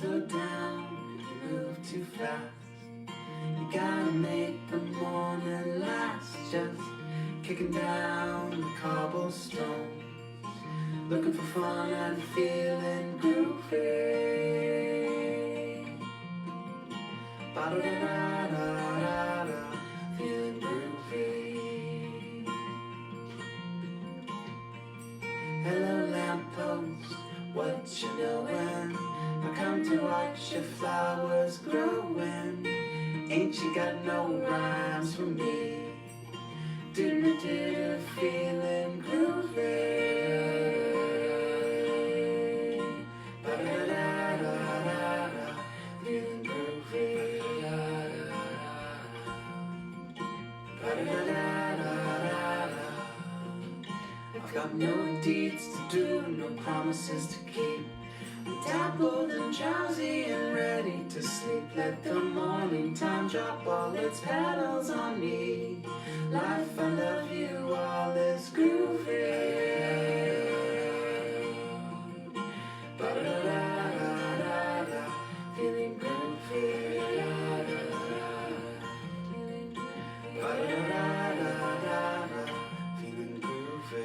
slow down, you move too fast. You gotta make the morning last. Just kicking down the cobblestones, looking for fun and feeling groovy. Ba-da-da-da-da-da, feeling groovy. Hello lamppost, what you knowin'? I come to watch your flowers growing. Ain't you got no rhymes for me? Do-do-do, feeling groovy. Ba-da-da-da-da-da, feeling groovy. Ba-da-da-da-da-da. I've got no deeds to do, no promises to keep. I'm dappled and drowsy and ready to sleep. Let the morning time drop all its petals on me. Life, I love you, all is groovy. Ba-da-da-da-da-da, feeling groovy. Ba-da-da-da-da-da, feeling groovy.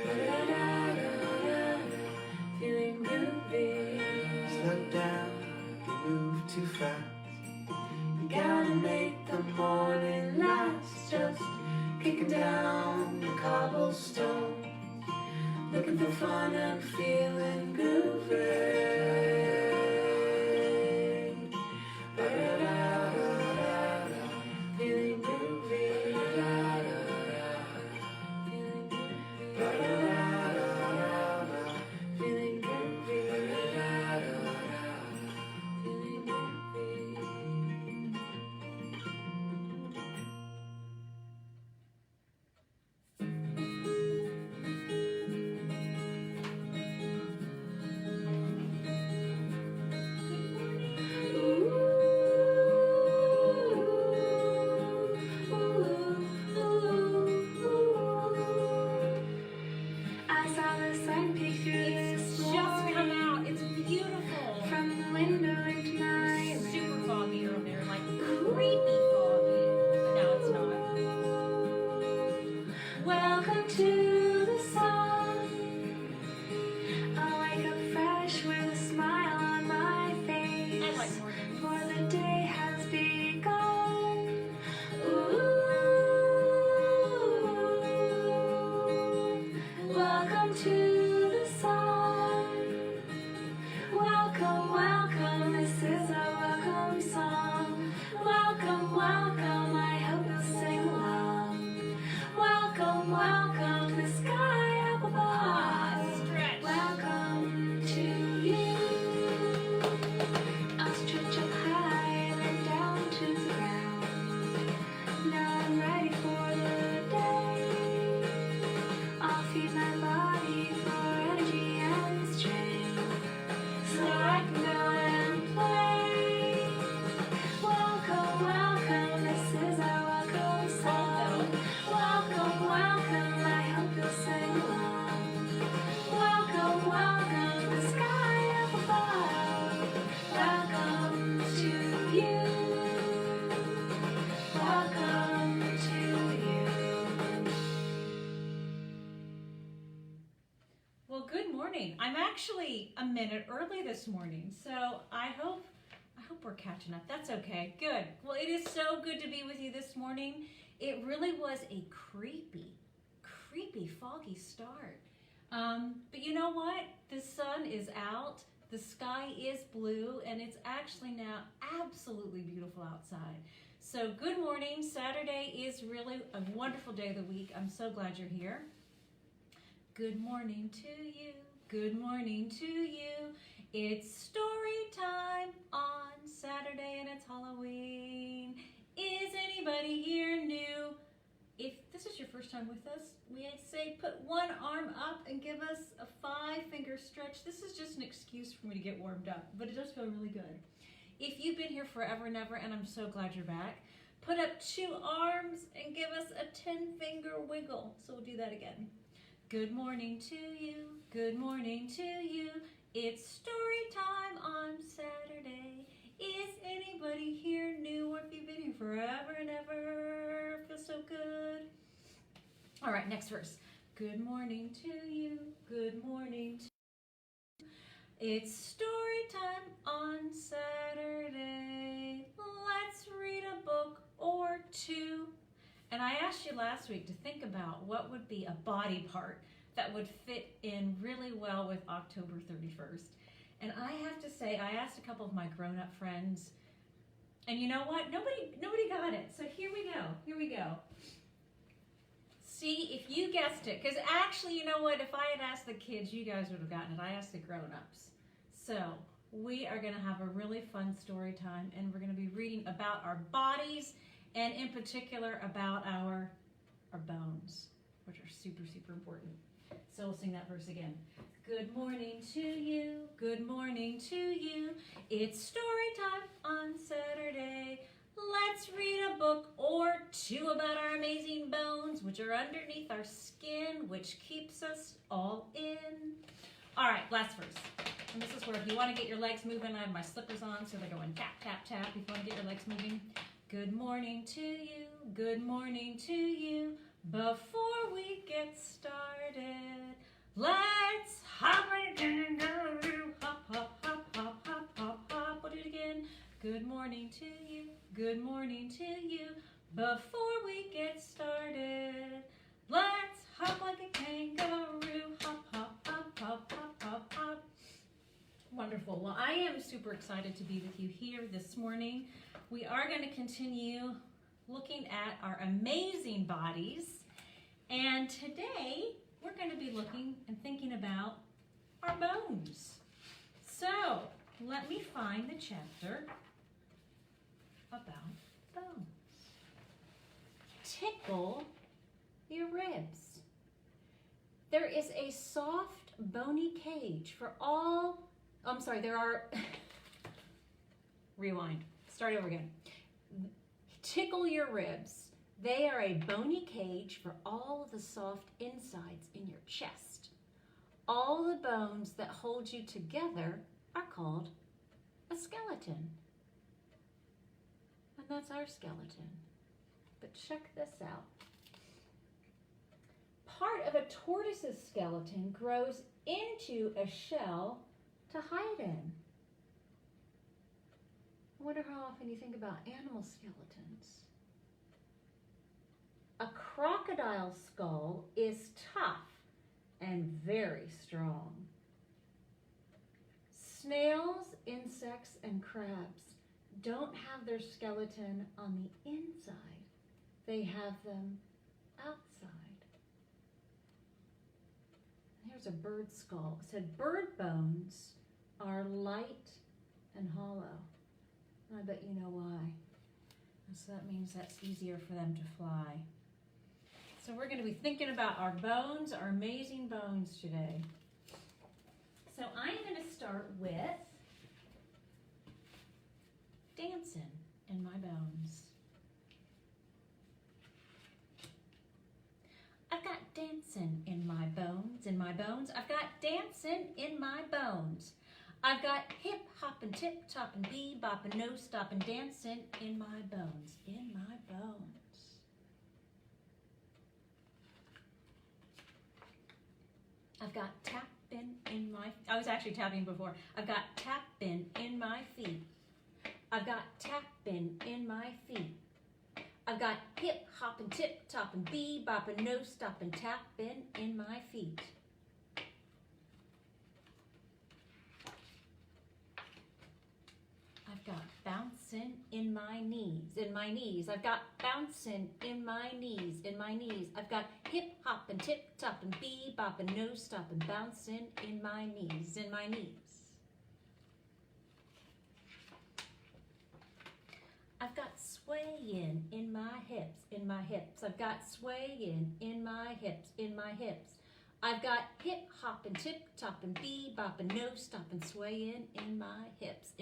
Feeling groovy. Slow down, you move too fast. You gotta make the morning last. Just kicking down the cobblestones, looking for fun and feeling groovy. Ba-da-da-da-da-da, feeling groovy. Ba-da-da-da-da-da, feeling groovy. Feeling groovy. I saw the sun peek through this Just come out. It's beautiful. from the window into my Super foggy over there, like creepy foggy. But now it's not. Welcome to the sun. I wake up fresh with a smile on my face. I like Morgan. For the day has begun. Ooh. Welcome to the sun. Welcome, welcome, this is our welcome song. Welcome, welcome, I hope you'll sing along. Welcome, welcome, the sky up above. Stretch. Welcome to you. I'll stretch up high, then down to the ground. Now I'm ready for the day. I'll feed my body for energy and strength, so I can go and play. Welcome, welcome, this is our welcome song. Welcome, welcome, I hope you'll sing along. Welcome, welcome, the sky up above. Welcome to you. Welcome to you. Well, good morning. I'm actually a minute early this morning, so I hope we're catching up. That's okay. Good. Well, it is so good to be with you this morning. It really was a creepy, foggy start. But you know what? The sun is out, the sky is blue, and it's actually now absolutely beautiful outside. So good morning. Saturday is really a wonderful day of the week. I'm so glad you're here. Good morning to you. Good morning to you. It's story time on Saturday and it's Halloween. Is anybody here new? If this is your first time with us, we say put one arm up and give us a 5-finger stretch. This is just an excuse for me to get warmed up, but it does feel really good. If you've been here forever and ever, and I'm so glad you're back, put up 2 arms and give us a 10-finger wiggle. So we'll do that again. Good morning to you. Good morning to you. It's story time on Saturday. Is anybody here new, or if you've been here forever and ever? Feels so good. All right, next verse. Good morning to you. Good morning to you. It's story time on Saturday. Let's read a book or two. And I asked you last week to think about what would be a body part that would fit in really well with October 31st. And I have to say, I asked a couple of my grown-up friends, and you know what? Nobody got it. So here we go. See if you guessed it, because actually, you know what? If I had asked the kids, you guys would have gotten it. I asked the grown-ups. So we are going to have a really fun story time, and we're going to be reading about our bodies, and in particular about our bones, which are super, super important. So we'll sing that verse again. Good morning to you, good morning to you. It's story time on Saturday. Let's read a book or two about our amazing bones, which are underneath our skin, which keeps us all in. All right, last verse. And this is where if you want to get your legs moving, I have my slippers on, so they're going tap, tap, tap if you want to get your legs moving. Good morning to you, good morning to you. Before we get started, let's hop right in, hop, hop, hop, hop, hop, hop, hop. We'll do it again. Good morning to you, good morning to you. Before we get started, let's hop like a kangaroo, hop, hop, hop, hop, hop, hop, hop. Wonderful. Well, I am super excited to be with you here this morning. We are going to continue looking at our amazing bodies, and today we're going to be looking and thinking about our bones. So let me find the chapter about bones. Tickle your ribs. There is a soft, bony cage for all, there are, rewind, start over again. Tickle your ribs. They are a bony cage for all of the soft insides in your chest. All the bones that hold you together are called a skeleton. And that's our skeleton. But check this out. Part of a tortoise's skeleton grows into a shell to hide in. I wonder how often you think about animal skeletons. A crocodile skull is tough and very strong. Snails, insects, and crabs don't have their skeleton on the inside. They have them outside. And here's a bird skull. It said bird bones are light and hollow. I bet you know why. So that means that's easier for them to fly. So we're going to be thinking about our bones, our amazing bones today. So I'm going to start with dancing in my bones. I've got dancing in my bones, I've got dancing in my bones. I've got hip hopping, tip topping, bebopping, no stopping, dancing in my bones, I've got tapping in my, I was actually tapping before. I've got tapping in my feet. I've got tapping in my feet. I've got hip hopping, tip topping, bebopping, no stopping, tapping in my feet. I've got bouncing in my knees, I've got bouncing in my knees, I've got hip hopping, tip topping, bebopping, no stopping, bouncing in my knees, I've got swaying in my hips, I've got swaying in my hips, I've got hip hopping, tip topping, bebopping, no stopping, swaying in my hips,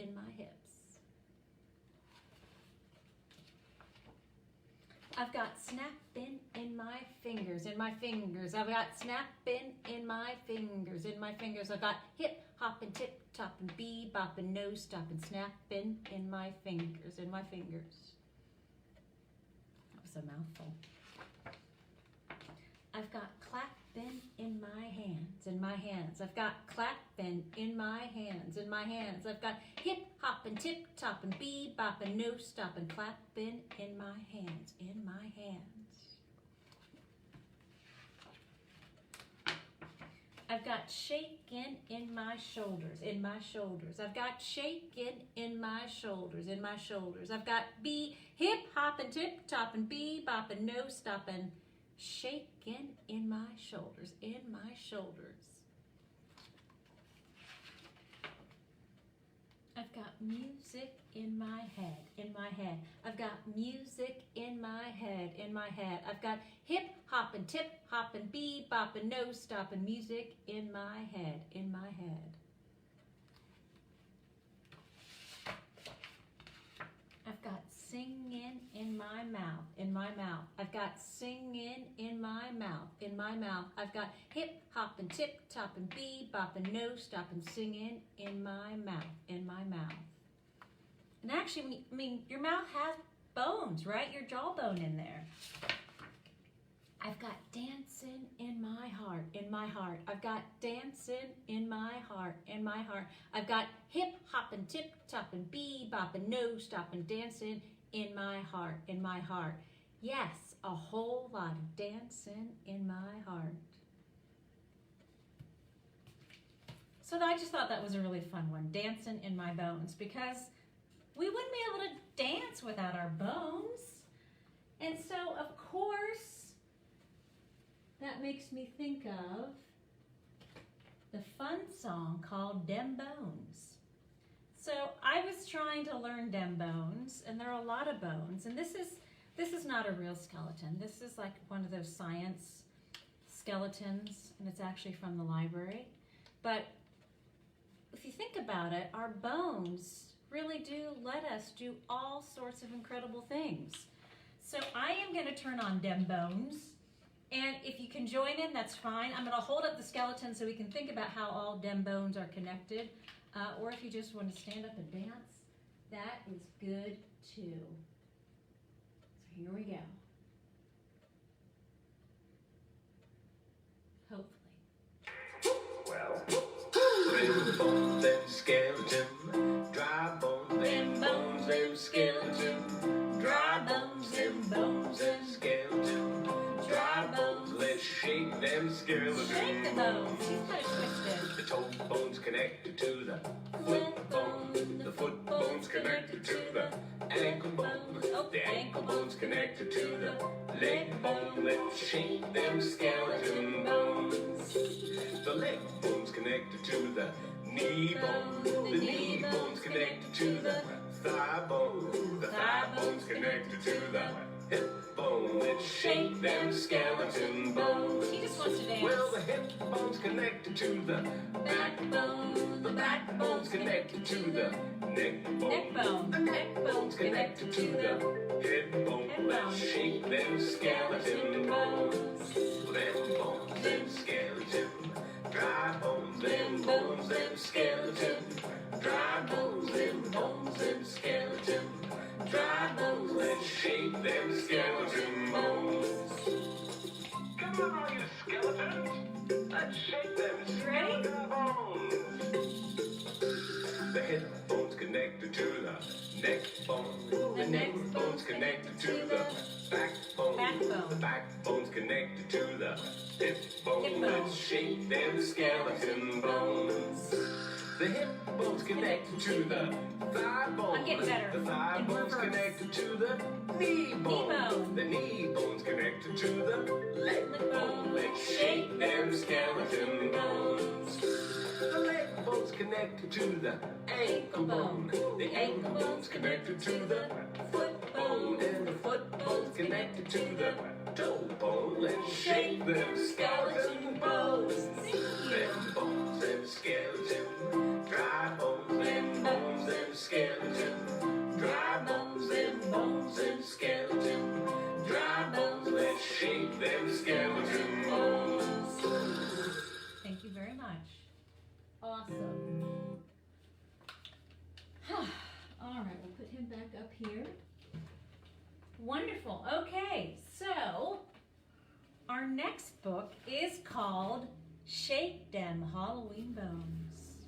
I've got snapping in my fingers, I've got snapping in my fingers, I've got hip hoppin', tip toppin', beboppin', no stoppin', snappin' in my fingers, in my fingers. That was a mouthful. I've got clappin' in my hands, in my hands. I've got clappin' in my hands, in my hands. I've got hip hoppin', tip toppin', beboppin', no stoppin', clappin' in my hands, in my hands. I've got shakin' in my shoulders, in my shoulders. I've got shakin' in my shoulders, in my shoulders. I've got hip hoppin', tip toppin', beboppin', no stoppin', shakin' in my shoulders, in my shoulders. I've got music in my head, in my head. I've got music in my head, in my head. I've got hip hoppin', tip hoppin', beboppin', no stoppin', music in my head, in my head. I've got singing in my mouth, in my mouth. I've got singing in my mouth, in my mouth. I've got hip hoppin', tip toppin', beboppin', no stoppin', singing in my mouth, in my mouth. And actually, I mean, your mouth has bones, right? Your jawbone in there. I've got dancing in my heart, in my heart. I've got dancing in my heart, in my heart. I've got hip hoppin', tip toppin', beboppin', no stoppin', dancing in my heart, in my heart. Yes, a whole lot of dancing in my heart. So I just thought that was a really fun one, dancing in my bones, because we wouldn't be able to dance without our bones. And so, of course, that makes me think of the fun song called Dem Bones. So I was trying to learn dem bones, and there are a lot of bones, and this is not a real skeleton. This is like one of those science skeletons, and it's actually from the library. But if you think about it, our bones really do let us do all sorts of incredible things. So I am going to turn on dem bones. And if you can join in, that's fine. I'm going to hold up the skeleton so we can think about how all dem bones are connected. Or if you just want to stand up and dance, that is good too. So here we go. Hopefully. Well, them bones, them skeleton, dry bones, them bones, them skeleton, dry bones, them bones, them skeleton, dry bones, let's shake them skeletons. Shake the bones. He's kind of twisted. The toe bone's connected to the foot bone, the foot bone's connected to the ankle bone, the ankle bone's connected to the leg bone, let's shake them skeleton bones. The leg bone's connected to the knee bone, the knee bone's connected to the thigh bone, the thigh bone's connected to the hip bone, let's shake them skeleton bones. He just wants to dance. Well, the hip bone's connected to the backbone, the backbone's connected to the neck bone, Neck bone. the neck bone's connected to the head bone, let's shake them skeleton bones. Them bones, them skeleton, dry bones, them bones, them skeleton, dry bones, them bones, them skeleton, dry bones, let's shake them skeleton bones. Come on, all you skeletons, let's shake them skeleton bones. The hip bone's connected to the neck bone, the neck bone's connected to the backbone, Backbone. the backbone's connected to the hip bone, Hip bone. let's shake them skeleton bones. The hip bone's connected to the thigh bone. I'm getting better. The thigh In bone's reverse. connected to the knee bone. bone. The knee bone's connected to the leg bone. Let's shake them skeleton bones. The leg bone's connected to the ankle bone. The ankle bone's connected to the foot bone. And the foot bone's connected to the toe bone. Let's shake them skeleton bones. Them bones, them skeleton, dry bones, them bones, them skeleton, dry bones, them bones, them skeleton, dry bones, let's shake them skeleton bones. Thank you very much. Awesome. next book is called Shake Dem Halloween Bones.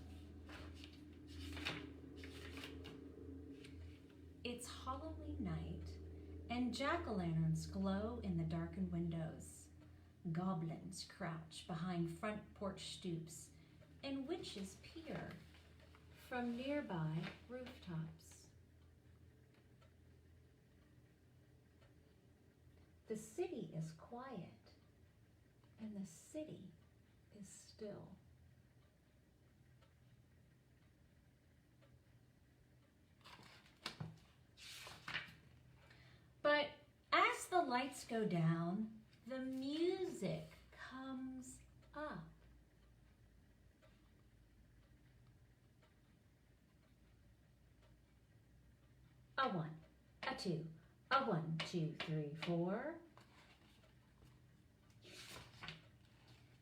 It's Halloween night, and jack-o'-lanterns glow in the darkened windows. Goblins crouch behind front porch stoops, and witches peer from nearby rooftops. The city is quiet, and the city is still. But as the lights go down, the music comes up. A 1, a 2, a 1, 2, 3, 4.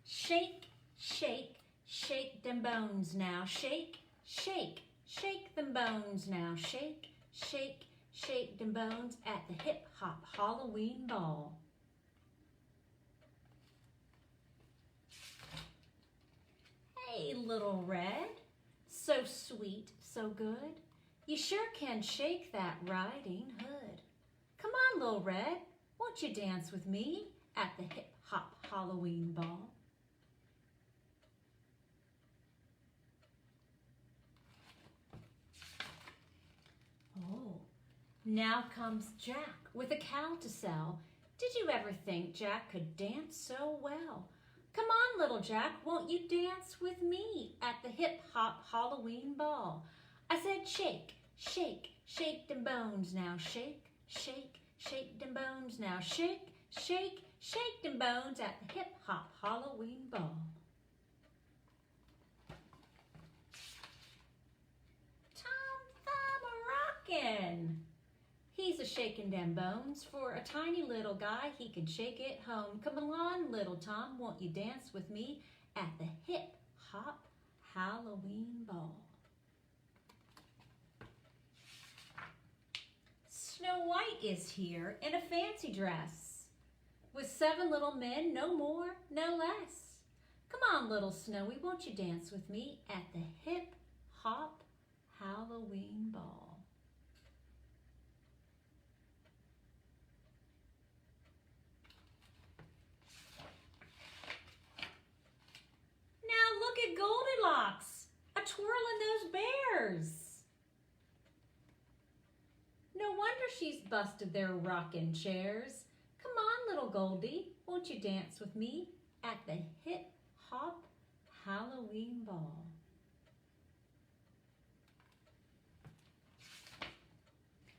Shake, shake, shake them bones now. Shake, shake, shake them bones now. Shake, shake, shake them bones at the Hip Hop Halloween Ball. Hey, Little Red, so sweet, so good. You sure can shake that Riding Hood. Come on, Little Red, won't you dance with me at the Hip Hop Halloween Ball? Oh, now comes Jack with a cow to sell. Did you ever think Jack could dance so well? Come on, little Jack, won't you dance with me at the Hip Hop Halloween Ball? I said shake, shake, shake them bones now. Shake, shake, shake them bones now. Shake, shake, shake them bones at the Hip Hop Halloween Ball. Tom Thumb a-rockin'. He's a shaking them bones. For a tiny little guy, he can shake it home. Come along, little Tom, won't you dance with me at the Hip Hop Halloween Ball? Snow White is here in a fancy dress with 7 little men, no more, no less. Come on, little Snowy, won't you dance with me at the Hip Hop Halloween Ball? Now look at Goldilocks, a-twirling those bears. No wonder she's busted their rocking chairs. Come on, little Goldie, won't you dance with me at the Hip Hop Halloween Ball?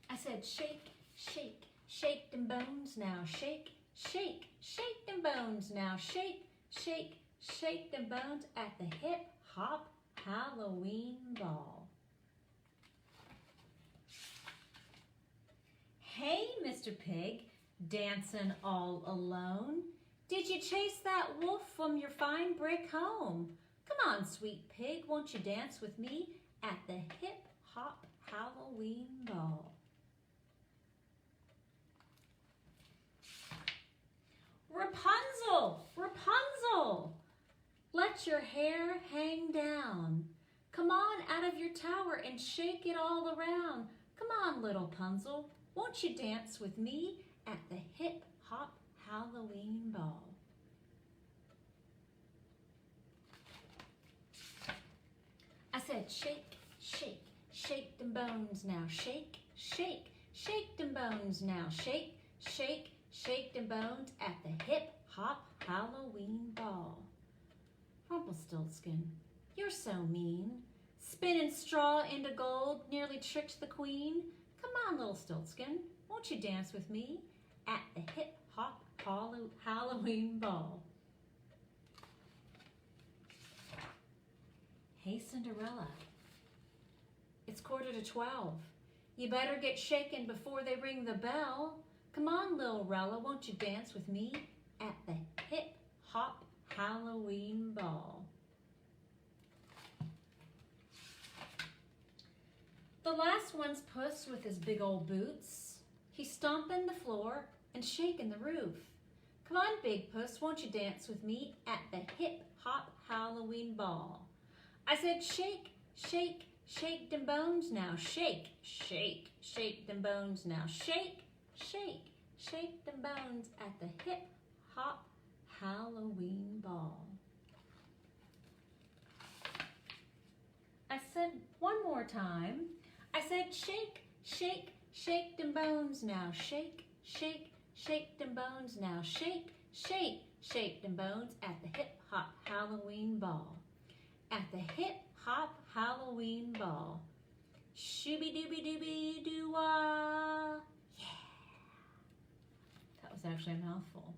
I said shake, shake, shake them bones now. Shake, shake, shake them bones now. Shake, shake, shake them bones at the Hip Hop Halloween Ball. Hey, Mr. Pig, dancing all alone. Did you chase that wolf from your fine brick home? Come on, sweet pig, won't you dance with me at the Hip Hop Halloween Ball? Rapunzel, Rapunzel, let your hair hang down. Come on out of your tower and shake it all around. Come on, little Punzel, won't you dance with me at the Hip Hop Halloween Ball? I said shake, shake, shake them bones now. Shake, shake, shake them bones now. Shake, shake, shake them bones at the Hip Hop Halloween Ball. Rumpelstiltskin, you're so mean. Spinning straw into gold nearly tricked the queen. Come on, little Stiltskin, won't you dance with me at the Hip Hop Halloween Ball? Hey, Cinderella, it's 11:45. You better get shaken before they ring the bell. Come on, Lil Rella, won't you dance with me at the Hip Hop Halloween Ball? The last one's Puss with his big old boots. He's stomping the floor and shaking the roof. Come on, Big Puss, won't you dance with me at the Hip Hop Halloween Ball? I said, shake, shake, shake them bones now. Shake, shake, shake them bones now. Shake, shake, shake them bones at the Hip Hop Halloween Ball. I said one more time. I said, shake, shake, shake them bones now. Shake, shake, shake them bones now. Shake, shake, shake them bones at the Hip Hop Halloween Ball. At the Hip Hop Halloween Ball. Shooby dooby dooby doo wah. Yeah. That was actually a mouthful.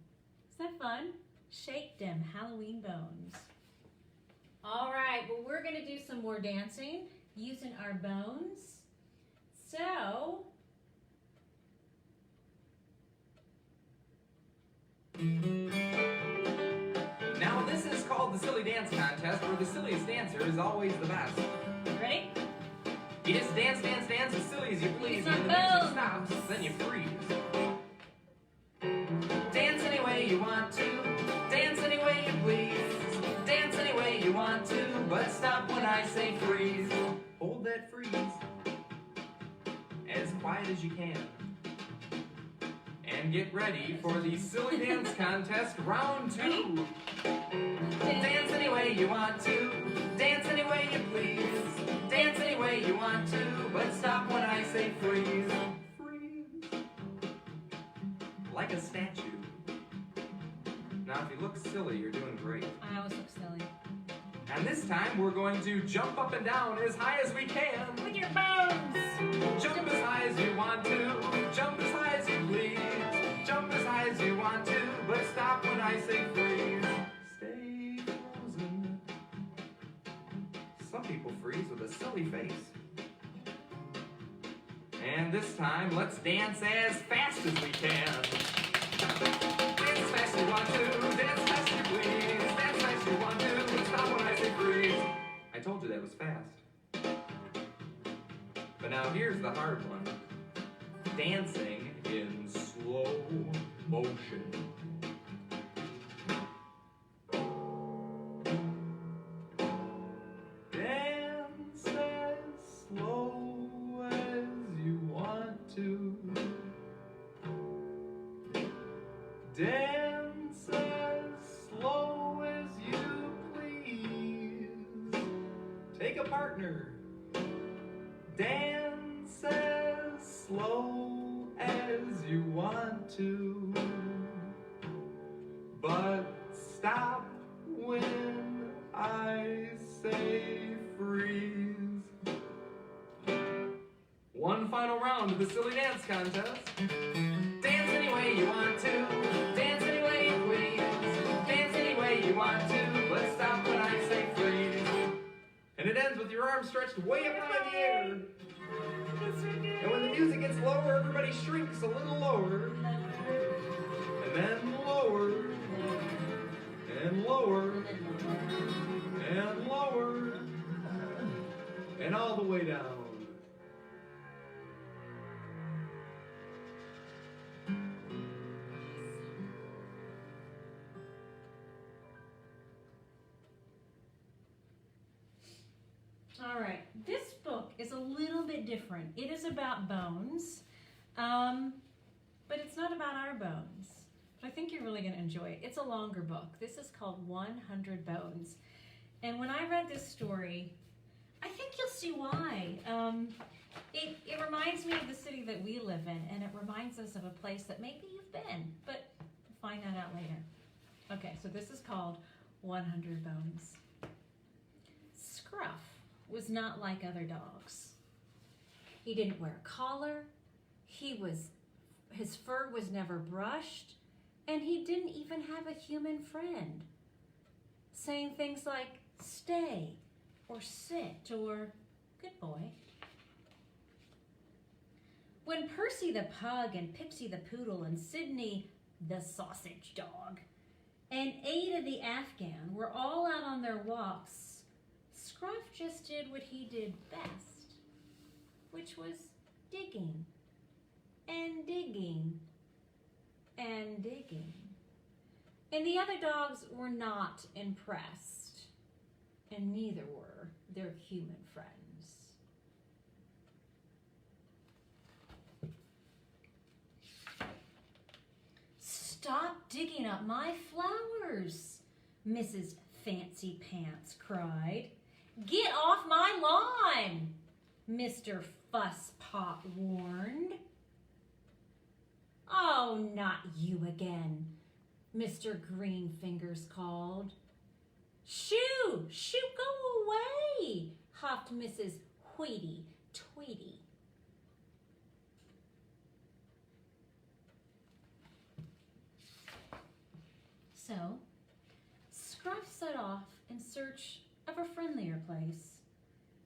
Is that fun? Shake them Halloween bones. All right, well, we're going to do some more dancing using our bones. So, now this is called the Silly Dance Contest, where the silliest dancer is always the best. ready? You just dance, dance, dance as silly as you please, Use and when the our music bones. stops, then you freeze. Dance any way you want to, dance any way you please. Dance any way you want to, but stop when I say freeze. Hold that freeze as quiet as you can. And get ready for the Silly Dance Contest Round 2. Dance any way you want to, dance any way you please. Dance any way you want to, but stop when I say freeze. Freeze. Like a statue. Now if you look silly, you're doing great. I always look silly. And this time we're going to jump up and down as high as we can. With your bones. Jump as high as you want to, jump as high as you please. Jump as high as you want to, but stop when I say freeze. Stay frozen. Some people freeze with a silly face. And this time, let's dance as fast as we can. Dance fast you want to, dance fast you please. Dance fast you want to, but stop when I say freeze. I told you that was fast. But now here's the hard one. Dancing in slow motion. Dance as slow as you want to. Dance as slow as you please. Take a partner. Dance as slow as you want to, but stop when I say freeze. One final round of the Silly Dance Contest. Dance any way you want to, dance any way you please. Dance any way you want to, but stop when I say freeze. And it ends with your arms stretched way up high in the air. And when the music gets lower, everybody shrinks a little lower. And then lower. And lower. And lower. And all the way down. All right, this book is a little bit different. It is about bones, but it's not about our bones. But I think you're really going to enjoy it. It's a longer book. This is called 100 Bones. And when I read this story, I think you'll see why. It reminds me of the city that we live in, and it reminds us of a place that maybe you've been, but we'll find that out later. Okay, so this is called 100 Bones. Scruff was not like other dogs. He didn't wear a collar, his fur was never brushed, and he didn't even have a human friend, saying things like stay or sit or good boy. When Percy the pug and Pipsy the poodle and Sydney the sausage dog and Ada the Afghan were all out on their walks, Scruff just did what he did best, which was digging and digging and digging. And the other dogs were not impressed, and neither were their human friends. Stop digging up my flowers, Mrs. Fancy Pants cried. Get off my lawn, Mr. Fusspot warned. Oh, not you again, Mr. Greenfingers called. Shoo, shoo, go away, huffed Mrs. Hoity-Toity. So, Scruff set off in search of a friendlier place,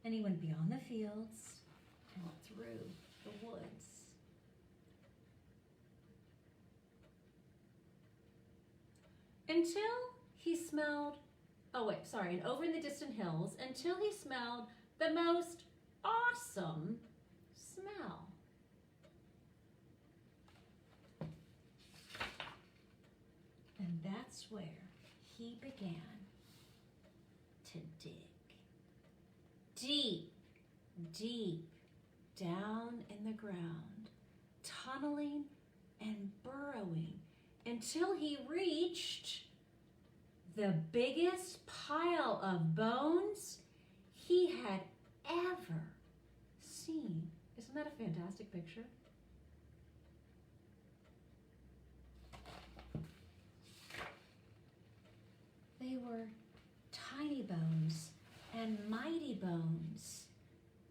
and he went beyond the fields and through the woods. Until he smelled, and over in the distant hills, until he smelled the most awesome smell. And that's where he began to dig. Deep, deep down in the ground, tunneling and burrowing until he reached the biggest pile of bones he had ever seen. Isn't that a fantastic picture? They were tiny bones and mighty bones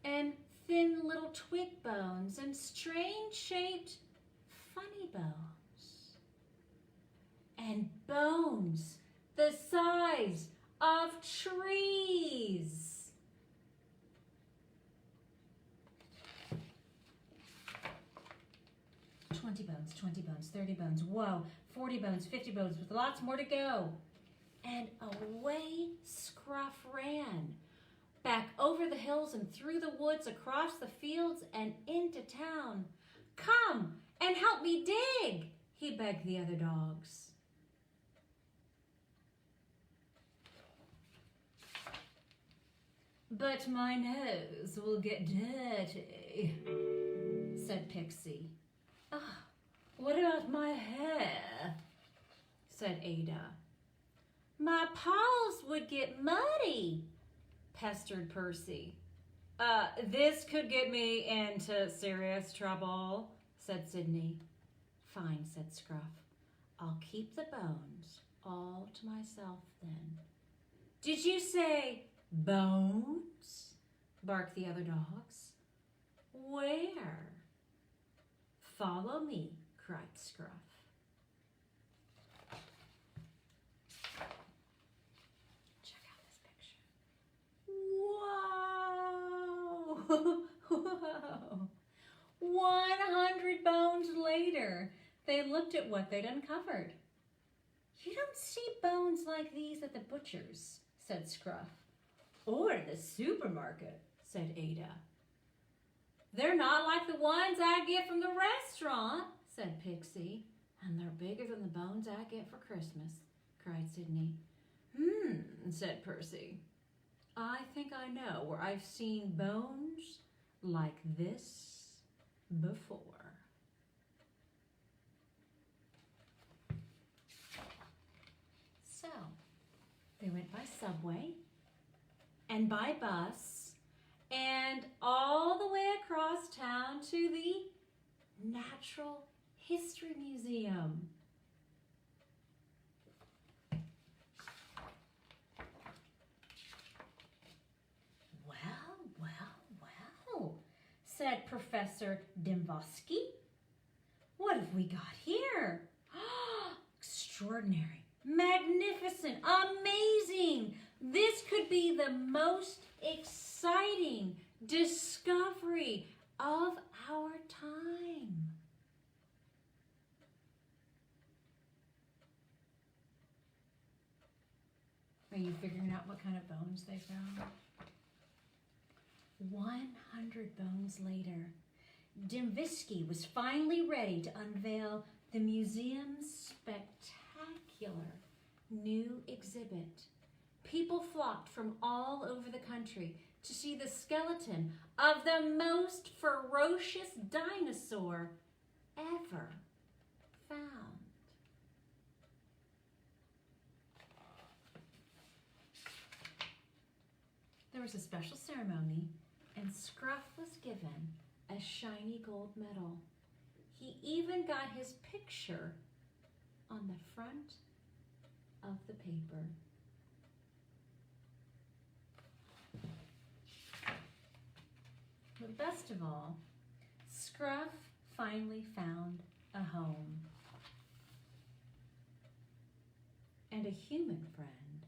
and thin little twig bones and strange-shaped funny bones. And bones the size of trees. "20 bones, 20 bones, 30 bones, whoa, 40 bones, 50 bones, with lots more to go." And away Scruff ran, back over the hills and through the woods, across the fields and into town. "Come and help me dig," he begged the other dogs. "But my nose will get dirty," said Pixie. "Ah, what about my hair?" said Ada. "My paws would get muddy," pestered Percy. This could get me into serious trouble," said Sydney. "Fine," said Scruff. "I'll keep the bones all to myself then." "Did you say bones?" barked the other dogs. "Where?" "Follow me," cried Scruff. Whoa! Whoa! 100 bones later, they looked at what they'd uncovered. "You don't see bones like these at the butcher's," said Scruff. "Or the supermarket," said Ada. "They're not like the ones I get from the restaurant," said Pixie. "And they're bigger than the bones I get for Christmas," cried Sydney. Said Percy. "I think I know where I've seen bones like this before." So, they went by subway and by bus and all the way across town to the Natural History Museum. Well, said Professor Dimvosky. "What have we got here? Extraordinary, magnificent, amazing. This could be the most exciting discovery of our time." Are you figuring out what kind of bones they found? 100 bones later, Dimvisky was finally ready to unveil the museum's spectacular new exhibit. People flocked from all over the country to see the skeleton of the most ferocious dinosaur ever found. There was a special ceremony, and Scruff was given a shiny gold medal. He even got his picture on the front of the paper. But best of all, Scruff finally found a home and a human friend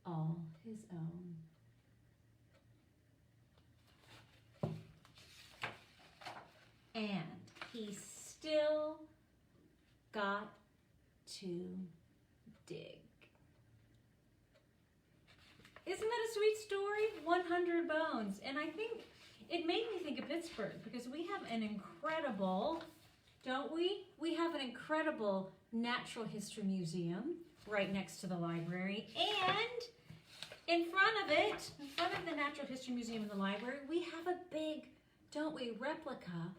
all his own. And he still got to dig. Isn't that a sweet story? 100 Bones. And I think it made me think of Pittsburgh because we have an incredible, don't we? We have an incredible natural history museum right next to the library. And in front of it, in front of the Natural History Museum and the library, we have a big, don't we, replica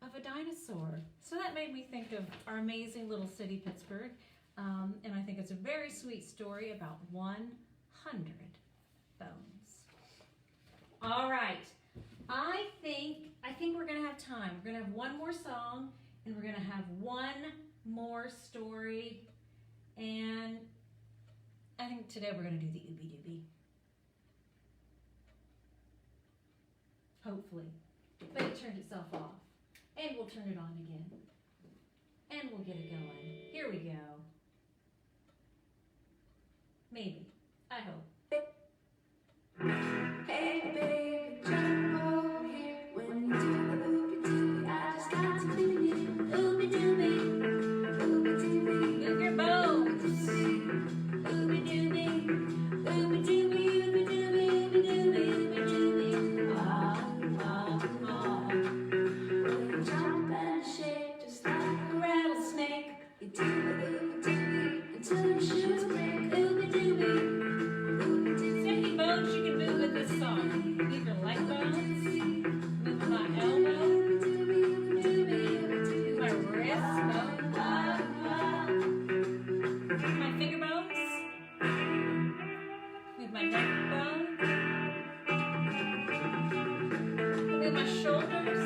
of a dinosaur. So that made me think of our amazing little city, Pittsburgh. And I think it's a very sweet story about 100 bones. All right. I think we're gonna have time. We're gonna have one more song, and we're gonna have one more story, and I think today we're gonna do the Ooby Dooby. Hopefully. But it turned itself off. And we'll turn it on again. And we'll get it going. Here we go. Maybe. I hope. Hey baby, jump over here. When you do the ooby dooby, I just got to be near. Ooby dooby, ooby dooby. Move your bones. Ooby dooby, ooby dooby, ooby dooby, ooby dooby, ooby dooby. Ah, ah, ah. When you jump and shake just like a rattlesnake, you do the ooby dooby until your shoes break. Ooby dooby, ooby dooby. Any bones you can move with this song. Move your leg bones. Move my elbow. Move my wrist bone. Move my finger bones. Move my neck bone. Move my shoulders.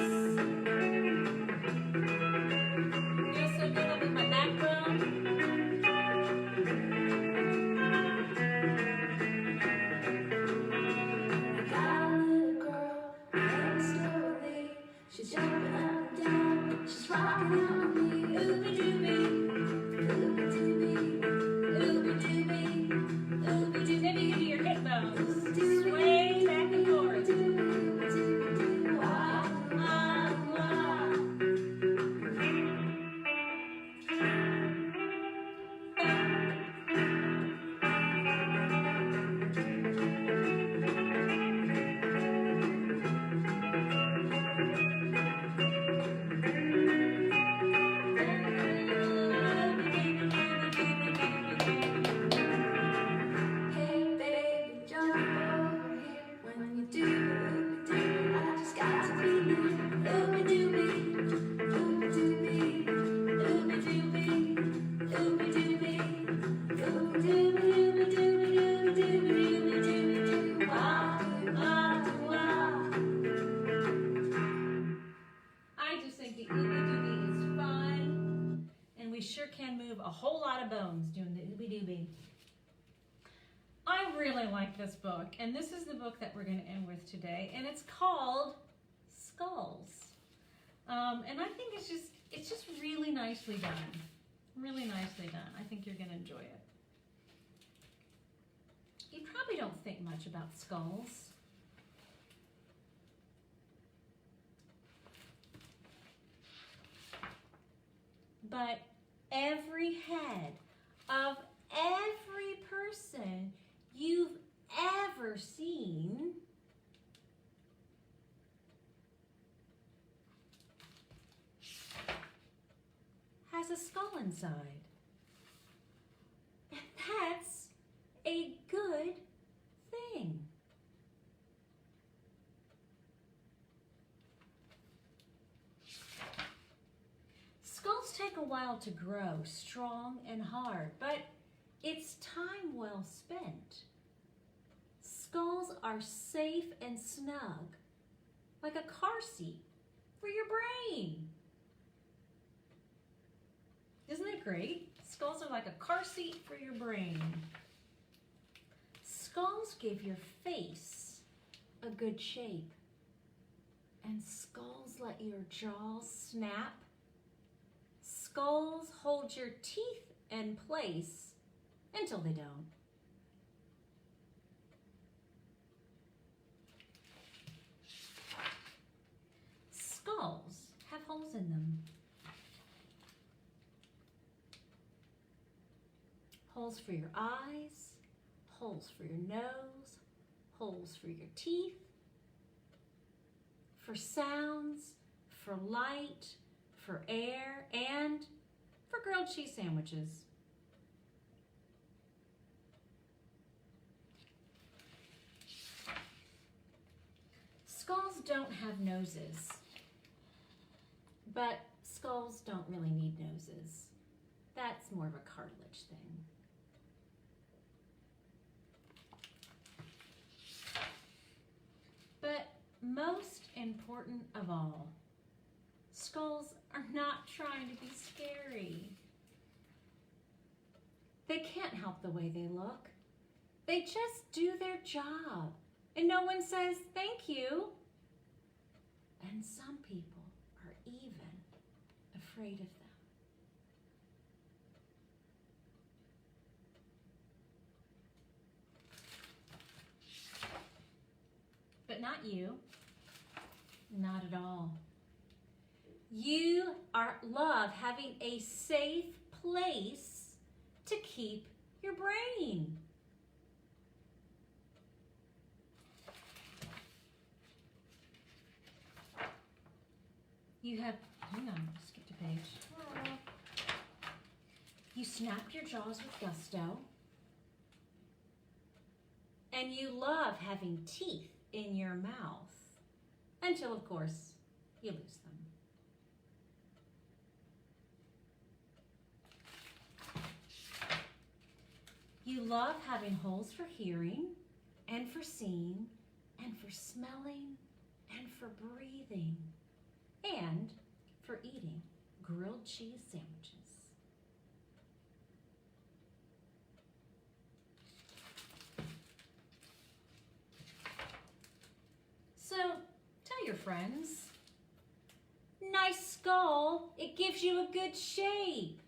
Feels so good. I'll move my backbone. She's jumping up and down, she's rocking out with me. Ooby dooby, ooby dooby, ooby dooby, ooby dooby. Maybe you do your hip bones. Sway Sway back and forth. Wah, wah, wah. Hey baby, jump over here. When you do the ooby dooby, I just got to be near. Ooby dooby, ooby dooby, ooby dooby, ooby dooby, ooby dooby, ooby dooby, ooby dooby, ooby dooby, wah, wah, wah. I just think the Ooby Dooby is fun, and we sure can move a whole lot of bones doing the Ooby Dooby. I really like this book, and this is the book that we're going to end with today, and it's called Skulls. And I think it's just really nicely done. Really nicely done. I think you're going to enjoy it. You probably don't think much about skulls. But every head of every person you've ever seen has a skull inside. And a good thing. Skulls take a while to grow, strong and hard, but it's time well spent. Skulls are safe and snug, like a car seat for your brain. Isn't that great? Skulls are like a car seat for your brain. Skulls give your face a good shape. And skulls let your jaws snap. Skulls hold your teeth in place until they don't. Skulls have holes in them. Holes for your eyes, holes for your nose, holes for your teeth, for sounds, for light, for air, and for grilled cheese sandwiches. Skulls don't have noses, but skulls don't really need noses. That's more of a cartilage thing. But most important of all, skulls are not trying to be scary. They can't help the way they look. They just do their job, and no one says thank you. And some people are even afraid of them. But not you. Not at all. You love having a safe place to keep your brain. You have, hang on, skipped a page. You snap your jaws with gusto. And you love having teeth in your mouth. Until, of course, you lose them. You love having holes for hearing, and for seeing, and for smelling, and for breathing, and for eating grilled cheese sandwiches. So, tell your friends, nice skull, it gives you a good shape.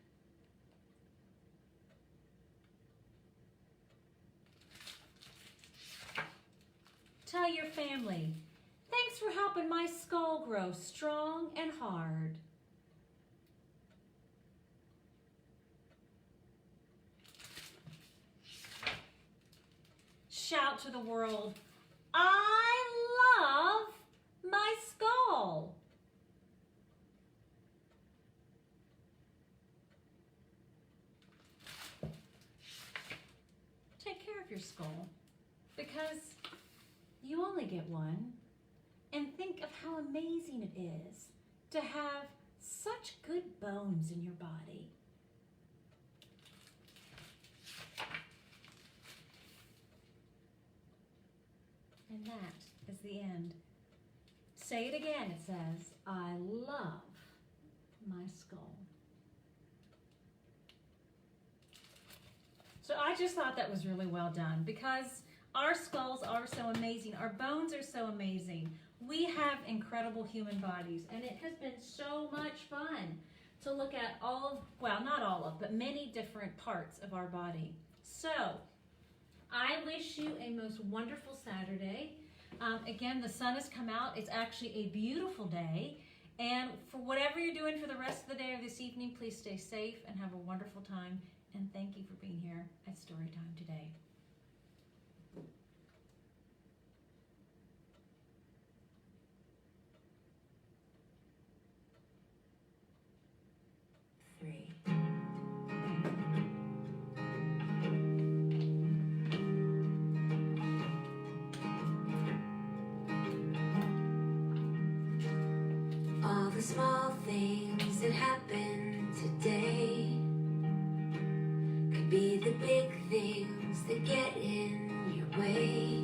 Tell your family, thanks for helping my skull grow strong and hard. Shout to the world, I love my skull. Take care of your skull, because you only get one. And think of how amazing it is to have such good bones in your body. And that is the end. Say it again. It says, I love my skull. So I just thought that was really well done, because our skulls are so amazing. Our bones are so amazing. We have incredible human bodies, and it has been so much fun to look at all of, well, not all of, but many different parts of our body. So I wish you a most wonderful Saturday. Again, the sun has come out. It's actually a beautiful day. And for whatever you're doing for the rest of the day or this evening, please stay safe and have a wonderful time. And thank you for being here at Storytime today. 3. the small things that happen today could be the big things that get in your way.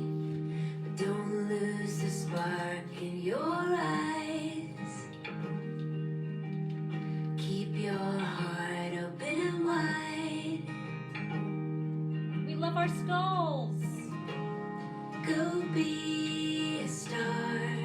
But don't lose the spark in your eyes. Keep your heart open and wide. We love our skulls. Go be a star.